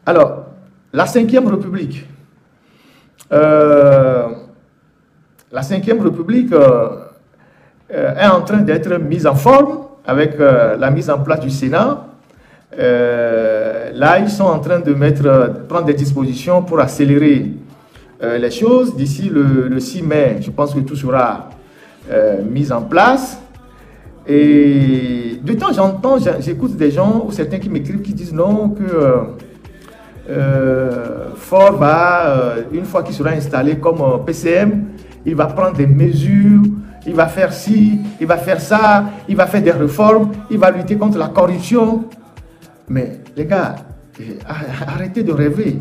Alors, la Cinquième République. La Cinquième République est en train d'être mise en forme avec la mise en place du Sénat. Là, ils sont en train de prendre des dispositions pour accélérer les choses. D'ici le 6 mai, je pense que tout sera mis en place. Et de temps en temps, j'écoute des gens ou certains qui m'écrivent qui disent non, que Faure va, une fois qu'il sera installé comme PCM, il va prendre des mesures, il va faire ci, il va faire ça, il va faire des réformes, il va lutter contre la corruption. Mais les gars, arrêtez de rêver.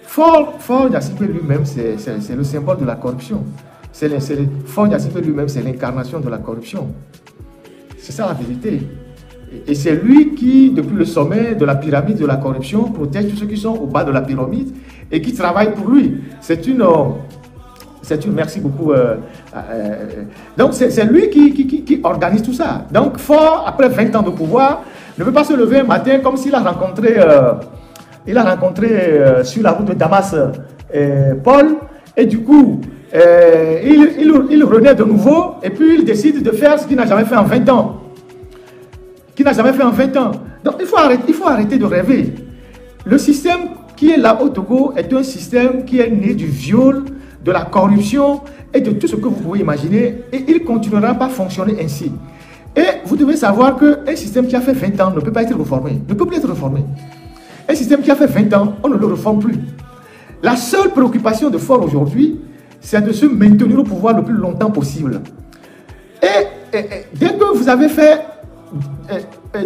Faure Gnassingbé lui-même, c'est le symbole de la corruption. Faure Gnassingbé lui-même, c'est l'incarnation de la corruption. C'est ça la vérité. Et c'est lui qui, depuis le sommet de la pyramide de la corruption, protège tous ceux qui sont au bas de la pyramide et qui travaillent pour lui. Merci beaucoup. Donc c'est lui qui organise tout ça. Donc Faure, après 20 ans de pouvoir, ne peut pas se lever un matin comme s'il a rencontré, sur la route de Damas Paul, et du coup, il renaît de nouveau, et puis il décide de faire ce qu'il n'a jamais fait en 20 ans. Donc il faut arrêter de rêver. Le système qui est là au Togo est un système qui est né du viol, de la corruption et de tout ce que vous pouvez imaginer, et il continuera pas à fonctionner ainsi. Et vous devez savoir qu'un système qui a fait 20 ans ne peut pas être réformé, ne peut plus être réformé. Un système qui a fait 20 ans, on ne le réforme plus. La seule préoccupation de Faure aujourd'hui, c'est de se maintenir au pouvoir le plus longtemps possible. Et dès que vous avez fait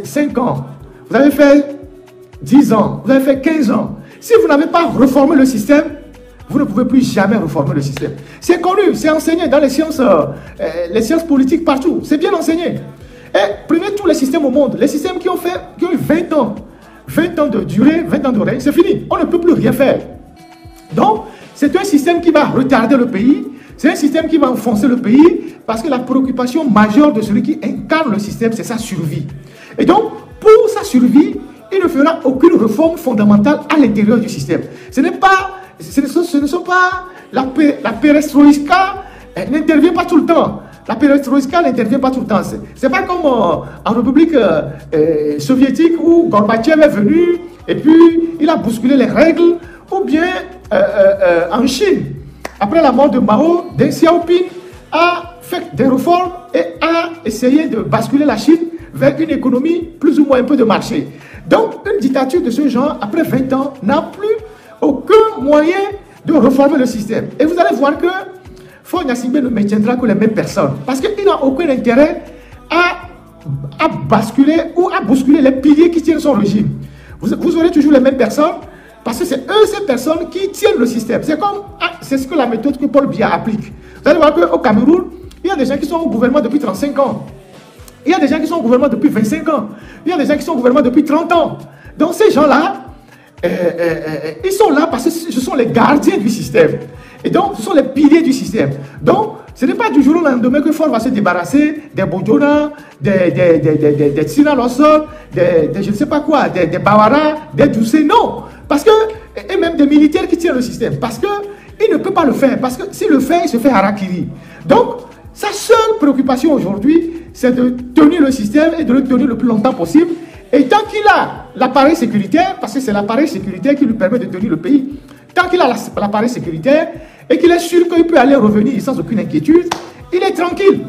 5 ans, vous avez fait 10 ans, vous avez fait 15 ans, si vous n'avez pas réformé le système, vous ne pouvez plus jamais réformer le système. C'est connu, c'est enseigné dans les sciences politiques partout. C'est bien enseigné. Et prenez tous les systèmes au monde, les systèmes qui ont eu 20 ans de durée, 20 ans de règne, c'est fini. On ne peut plus rien faire. Donc, c'est un système qui va retarder le pays, c'est un système qui va enfoncer le pays, parce que la préoccupation majeure de celui qui incarne le système, c'est sa survie. Et donc, pour sa survie, il ne fera aucune réforme fondamentale à l'intérieur du système. Ce ne sont pas la perestroïka, elle n'intervient pas tout le temps. La perestroïka n'intervient pas tout le temps. C'est pas comme en République soviétique où Gorbatchev est venu et puis il a bousculé les règles, ou bien en Chine, après la mort de Mao, Deng Xiaoping a fait des réformes et a essayé de basculer la Chine vers une économie plus ou moins un peu de marché. Donc, une dictature de ce genre, après 20 ans, n'a plus aucun moyen de réformer le système. Et vous allez voir que Faure Gnassingbé ne maintiendra que les mêmes personnes. Parce qu'il n'a aucun intérêt à basculer ou à bousculer les piliers qui tiennent son régime. Vous aurez toujours les mêmes personnes, parce que c'est eux, ces personnes, qui tiennent le système. C'est ce que la méthode que Paul Biya applique. Vous allez voir qu'au Cameroun, il y a des gens qui sont au gouvernement depuis 35 ans. Il y a des gens qui sont au gouvernement depuis 25 ans. Il y a des gens qui sont au gouvernement depuis 30 ans. Donc ces gens-là, ils sont là parce que ce sont les gardiens du système. Et donc, ce sont les piliers du système. Donc, ce n'est pas du jour au lendemain que Faure va se débarrasser des Bodjona, des Tsina Lossol, je ne sais pas quoi, des Bawara, des Doucé. Non. Parce que, et même des militaires qui tiennent le système. Parce qu'il ne peut pas le faire. Parce que s'il le fait, il se fait harakiri. Donc, sa seule préoccupation aujourd'hui, c'est de tenir le système et de le tenir le plus longtemps possible. Et tant qu'il a l'appareil sécuritaire, parce que c'est l'appareil sécuritaire qui lui permet de tenir le pays, tant qu'il a l'appareil sécuritaire et qu'il est sûr qu'il peut aller revenir sans aucune inquiétude, il est tranquille.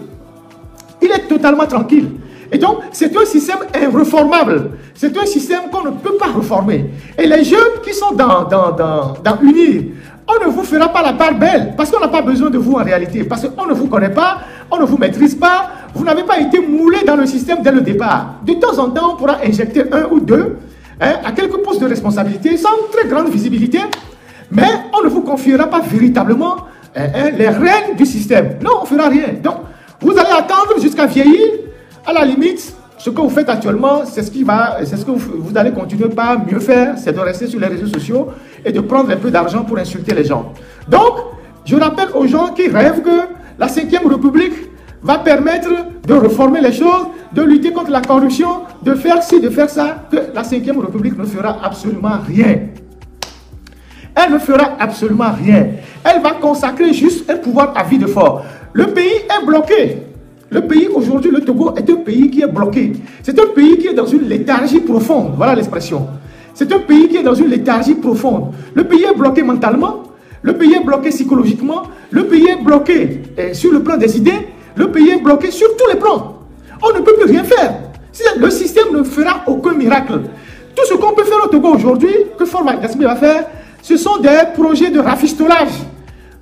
Il est totalement tranquille. Et donc, c'est un système irréformable. C'est un système qu'on ne peut pas réformer. Et les jeunes qui sont dans UNIR, on ne vous fera pas la part belle, parce qu'on n'a pas besoin de vous en réalité, parce qu'on ne vous connaît pas, on ne vous maîtrise pas, vous n'avez pas été moulé dans le système dès le départ. De temps en temps, on pourra injecter un ou deux à quelques postes de responsabilité, sans très grande visibilité, mais on ne vous confiera pas véritablement les règles du système. Non, on ne fera rien. Donc, vous allez attendre jusqu'à vieillir, à la limite. Ce que vous faites actuellement, c'est ce que vous allez continuer par mieux faire, c'est de rester sur les réseaux sociaux et de prendre un peu d'argent pour insulter les gens. Donc, je rappelle aux gens qui rêvent que la 5e République va permettre de réformer les choses, de lutter contre la corruption, de faire ci, de faire ça, que la 5e République ne fera absolument rien. elle ne fera absolument rien. Elle va consacrer juste un pouvoir à vie de fort. Le pays est bloqué. Le pays aujourd'hui, le Togo, est un pays qui est bloqué. C'est un pays qui est dans une léthargie profonde. Voilà l'expression. C'est un pays qui est dans une léthargie profonde. Le pays est bloqué mentalement. Le pays est bloqué psychologiquement. Le pays est bloqué sur le plan des idées. Le pays est bloqué sur tous les plans. On ne peut plus rien faire. Le système ne fera aucun miracle. Tout ce qu'on peut faire au Togo aujourd'hui, que Faure Gnassingbé va faire, ce sont des projets de rafistolage.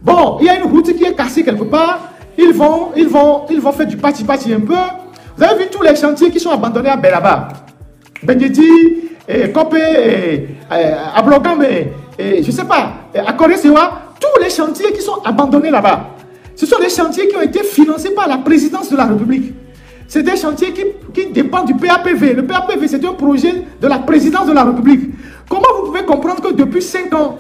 Bon, il y a une route qui est cassée quelque part. Ils vont faire du pati-pati un peu. Vous avez vu tous les chantiers qui sont abandonnés à Belaba. Bengedi, Kopé, Ablogam, je ne sais pas, à Corée-Sewa, tous les chantiers qui sont abandonnés là-bas. Ce sont des chantiers qui ont été financés par la présidence de la République. C'est des chantiers qui dépendent du PAPV. Le PAPV, c'est un projet de la présidence de la République. Comment vous pouvez comprendre que depuis 5 ans,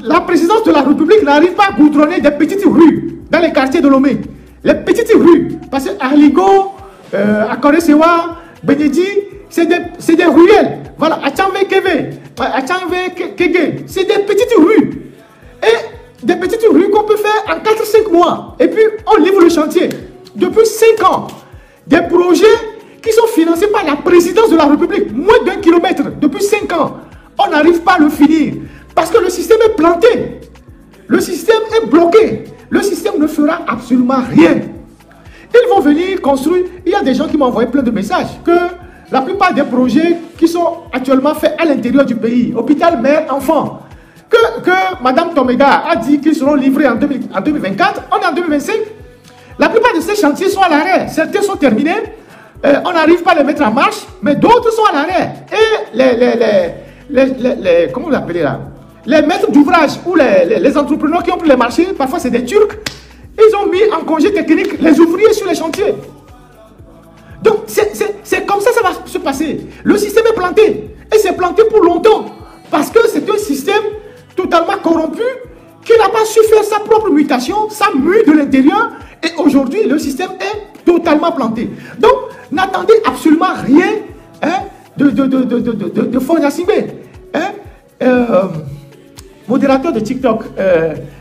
la présidence de la République n'arrive pas à goudronner des petites rues dans les quartiers de Lomé? Les petites rues, parce qu'à Aligo, à Corée-Sewa, Benedi, c'est des ruelles. Voilà, à Tchanvé Keve, à Tchanvé Kege, c'est des petites rues. Et des petites rues qu'on peut faire en 4-5 mois. Et puis, on livre le chantier. Depuis 5 ans, des projets qui sont financés par la présidence de la République, moins d'1 kilomètre, depuis 5 ans. On n'arrive pas à le finir. Parce que le système est planté. Le système est bloqué. Le système ne fera absolument rien. Ils vont venir construire. Il y a des gens qui m'ont envoyé plein de messages que la plupart des projets qui sont actuellement faits à l'intérieur du pays, hôpital, mère, enfant, que Mme Tomega a dit qu'ils seront livrés en 2024, on est en 2025. La plupart de ces chantiers sont à l'arrêt. Certains sont terminés. On n'arrive pas à les mettre en marche, mais d'autres sont à l'arrêt. Et comment vous l'appelez là? Les maîtres d'ouvrage ou les entrepreneurs qui ont pris les marchés, parfois c'est des Turcs, ils ont mis en congé technique les ouvriers sur les chantiers. Donc c'est comme ça que ça va se passer. Le système est planté. Et c'est planté pour longtemps. Parce que c'est un système totalement corrompu qui n'a pas su faire sa propre mutation, sa mue de l'intérieur. Et aujourd'hui, le système est totalement planté. Donc, n'attendez absolument rien de Faure Gnassingbé. Modérateur de TikTok,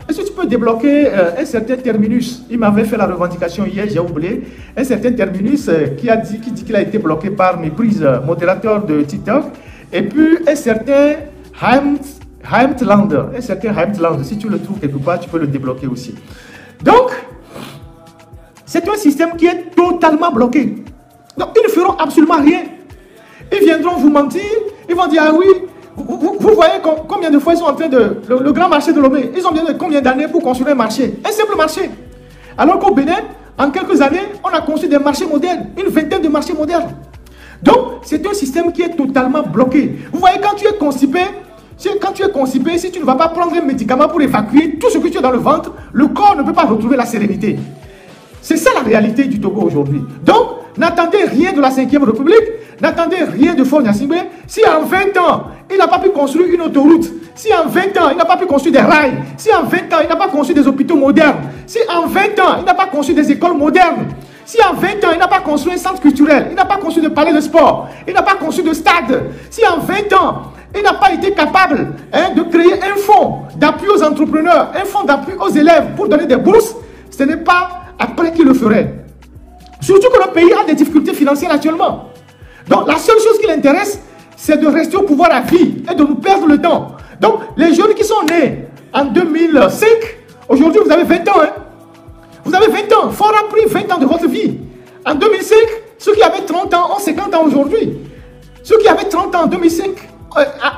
est-ce que tu peux débloquer un certain terminus? Il m'avait fait la revendication hier, j'ai oublié. Un certain terminus qui dit qu'il a été bloqué par Méprise, modérateur de TikTok. Et puis un certain Heimtlander. Un certain Heimtlander, si tu le trouves quelque part, tu peux le débloquer aussi. Donc, c'est un système qui est totalement bloqué. Donc, ils ne feront absolument rien. Ils viendront vous mentir. Ils vont dire, ah oui, vous voyez combien de fois ils sont en train de... Le grand marché de Lomé, ils ont besoin de combien d'années pour construire un marché? Un simple marché. Alors qu'au Bénin, en quelques années, on a construit des marchés modernes. Une vingtaine de marchés modernes. Donc, c'est un système qui est totalement bloqué. Vous voyez, quand tu es constipé, si tu ne vas pas prendre un médicament pour évacuer tout ce que tu as dans le ventre, le corps ne peut pas retrouver la sérénité. C'est ça la réalité du Togo aujourd'hui. Donc, n'attendez rien de la 5e République, n'attendez rien de Faure Gnassingbé. Si en 20 ans, il n'a pas pu construire une autoroute, si en 20 ans, il n'a pas pu construire des rails, si en 20 ans, il n'a pas construit des hôpitaux modernes, si en 20 ans, il n'a pas construit des écoles modernes, si en 20 ans, il n'a pas construit un centre culturel, il n'a pas construit de palais de sport, il n'a pas construit de stade, si en 20 ans, il n'a pas été capable de créer un fonds d'appui aux entrepreneurs, un fonds d'appui aux élèves pour donner des bourses, ce n'est pas après qu'il le ferait. Surtout que le pays a des difficultés financières actuellement. Donc la seule chose qui l'intéresse, c'est de rester au pouvoir à vie et de nous perdre le temps. Donc les jeunes qui sont nés en 2005, aujourd'hui vous avez 20 ans. Hein? Vous avez 20 ans. Faure a pris 20 ans de votre vie. En 2005, ceux qui avaient 30 ans ont 50 ans aujourd'hui. Ceux qui avaient 30 ans en 2005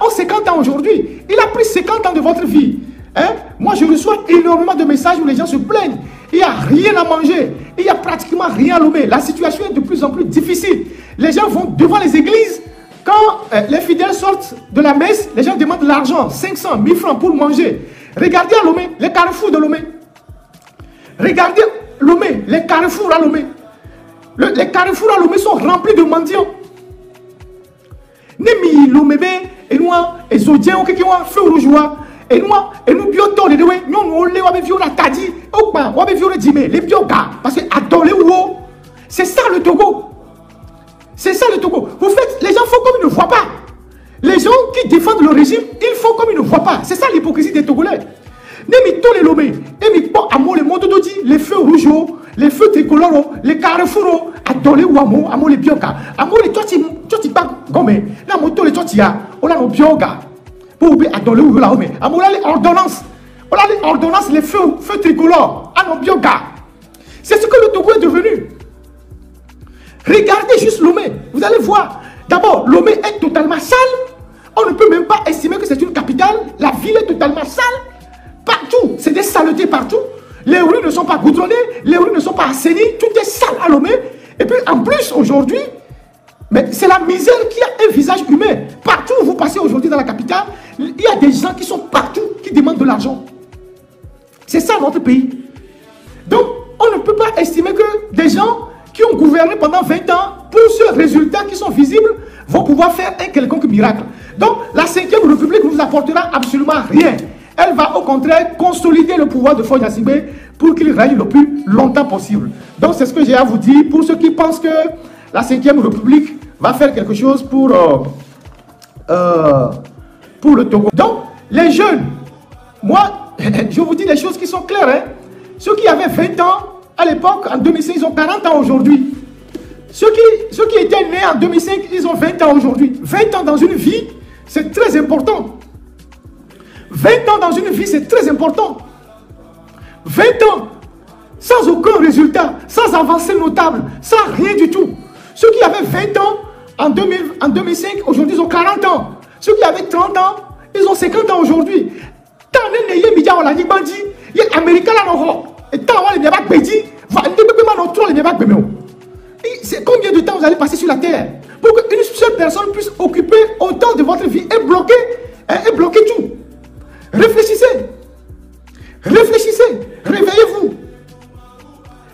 ont 50 ans aujourd'hui. Il a pris 50 ans de votre vie. Hein? Moi, je reçois énormément de messages où les gens se plaignent. Il n'y a rien à manger. Il n'y a pratiquement rien à Lomé. La situation est de plus en plus difficile. Les gens vont devant les églises. Quand les fidèles sortent de la messe, les gens demandent de l'argent, 500, 1000 francs pour manger. Regardez à Lomé, les carrefours de Lomé. Regardez Lomé, les carrefours à Lomé. Les carrefours à Lomé sont remplis de mendiants. Nemi Lomé, et nous, et Zodien, qui ont feu rouge. Et nous biotons les deux, nous on les avait vu la tadi, on avait vu le dîme, les biogas, parce que attends les ou, c'est ça le Togo. C'est ça le Togo. Vous faites, les gens font comme ils ne voient pas. Les gens qui défendent le régime, ils font comme ils ne voient pas. voit pas. C'est ça l'hypocrisie des Togolais. Nemi tous les lomés, et mi bon amour le monde d'Odi, les feux rouges, les feux tricolores, les carrefours, adolé ou amour les bioga, amour les toti pas gommé, la moto les totia, on a nos bioga, pour oublier adolé ou la homme, amour les ordonnances, on a les ordonnances, les feux tricolores, à nos bioga. C'est ce que le Togo est devenu. Regardez juste Lomé, vous allez voir. D'abord, Lomé est totalement sale. On ne peut même pas estimer que c'est une capitale. La ville est totalement sale. Partout, c'est des saletés partout. Les rues ne sont pas goudronnées, les rues ne sont pas assainies. Tout est sale à Lomé. Et puis en plus, aujourd'hui, c'est la misère qui a un visage humain. Partout où vous passez aujourd'hui dans la capitale, il y a des gens qui sont partout, qui demandent de l'argent. C'est ça notre pays. Donc, on ne peut pas estimer que des gens qui ont gouverné pendant 20 ans, pour ce résultat qui sont visibles, vont pouvoir faire un quelconque miracle. Donc, la 5e République ne vous apportera absolument rien. Elle va au contraire consolider le pouvoir de Faure Gnassingbé pour qu'il règne le plus longtemps possible. Donc, c'est ce que j'ai à vous dire pour ceux qui pensent que la 5e République va faire quelque chose pour le Togo. Donc, les jeunes, moi, je vous dis des choses qui sont claires. Hein. Ceux qui avaient 20 ans à l'époque, en 2005, ils ont 40 ans aujourd'hui. Ceux qui étaient nés en 2005, ils ont 20 ans aujourd'hui. 20 ans dans une vie, c'est très important. 20 ans dans une vie, c'est très important. 20 ans, sans aucun résultat, sans avancée notable, sans rien du tout. Ceux qui avaient 20 ans en 2005, aujourd'hui, ils ont 40 ans. Ceux qui avaient 30 ans, ils ont 50 ans aujourd'hui. C'est combien de temps vous allez passer sur la terre pour qu'une seule personne puisse occuper autant de votre vie et bloquer tout. Réfléchissez. Réfléchissez. Réveillez-vous.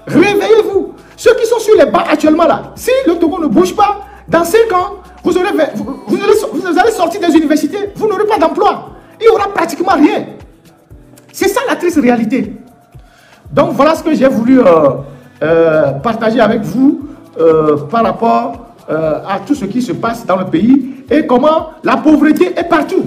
Réveillez-vous. Ceux qui sont sur les bancs actuellement là, si le Togo ne bouge pas, dans 5 ans, vous allez sortir des universités, vous n'aurez pas d'emploi. Il n'y aura pratiquement rien. C'est ça la triste réalité. Donc voilà ce que j'ai voulu partager avec vous par rapport à tout ce qui se passe dans le pays et comment la pauvreté est partout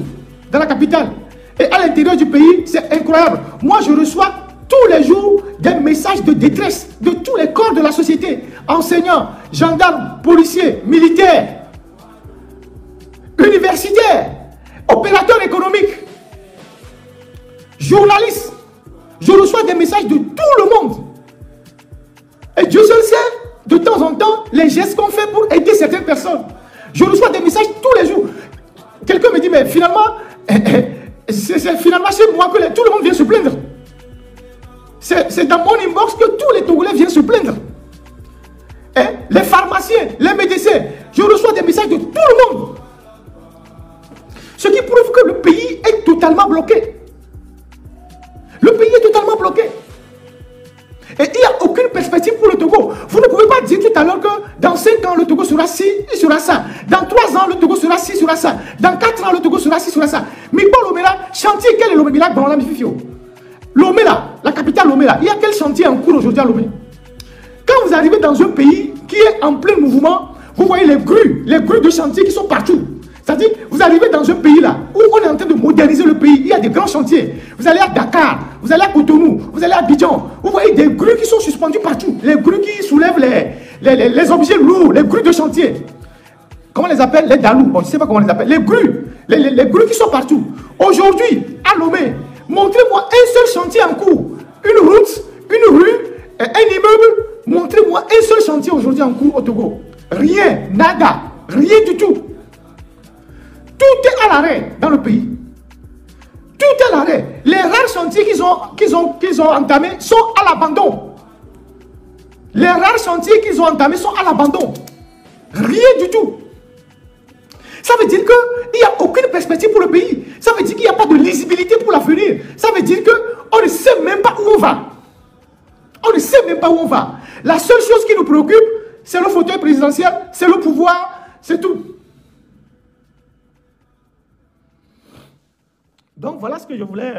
dans la capitale. Et à l'intérieur du pays, c'est incroyable. Moi, je reçois tous les jours des messages de détresse de tous les corps de la société. Enseignants, gendarmes, policiers, militaires, universitaires, opérateurs économiques, journalistes. Je reçois des messages de tout le monde. Et Dieu seul sait, de temps en temps, les gestes qu'on fait pour aider certaines personnes. Je reçois des messages tous les jours. Quelqu'un me dit, mais finalement, finalement c'est moi que tout le monde vient se plaindre. C'est dans mon inbox que tous les Togolais viennent se plaindre. Et les pharmaciens, les médecins, je reçois des messages de tout le monde. Ce qui prouve que le pays est totalement bloqué. Le pays est totalement bloqué. Et il n'y a aucune perspective pour le Togo. Vous ne pouvez pas dire tout à l'heure que dans 5 ans, le Togo sera ci, il sera ça. Dans 3 ans, le Togo sera ci, sera ça. Dans 4 ans, le Togo sera ci, sera ça. Mais pour Lomé-là, chantier, quel est Lomé-là dans la Mififio? Lomé-là, la capitale Lomé-là, il y a quel chantier en cours aujourd'hui à Lomé? Quand vous arrivez dans un pays qui est en plein mouvement, vous voyez les grues de chantier qui sont partout. C'est-à-dire, vous arrivez dans un pays là, où on est en train de moderniser le pays, il y a des grands chantiers. Vous allez à Dakar, vous allez à Cotonou, vous allez à Abidjan, vous voyez des grues qui sont suspendues partout. Les grues qui soulèvent les objets lourds, les grues de chantier. Comment on les appelle? Les dalous, bon, je ne sais pas comment on les appelle. Les grues qui sont partout. Aujourd'hui, à Lomé, montrez-moi un seul chantier en cours. Une route, une rue, un immeuble. Montrez-moi un seul chantier aujourd'hui en cours au Togo. Rien, nada, rien du tout. Tout est à l'arrêt dans le pays. Tout est à l'arrêt. Les rares chantiers qu'ils ont entamés sont à l'abandon. Les rares chantiers qu'ils ont entamés sont à l'abandon. Rien du tout. Ça veut dire qu'il n'y a aucune perspective pour le pays. Ça veut dire qu'il n'y a pas de lisibilité pour l'avenir. Ça veut dire qu'on ne sait même pas où on va. On ne sait même pas où on va. La seule chose qui nous préoccupe, c'est le fauteuil présidentiel, c'est le pouvoir, c'est tout. Donc voilà ce que je voulais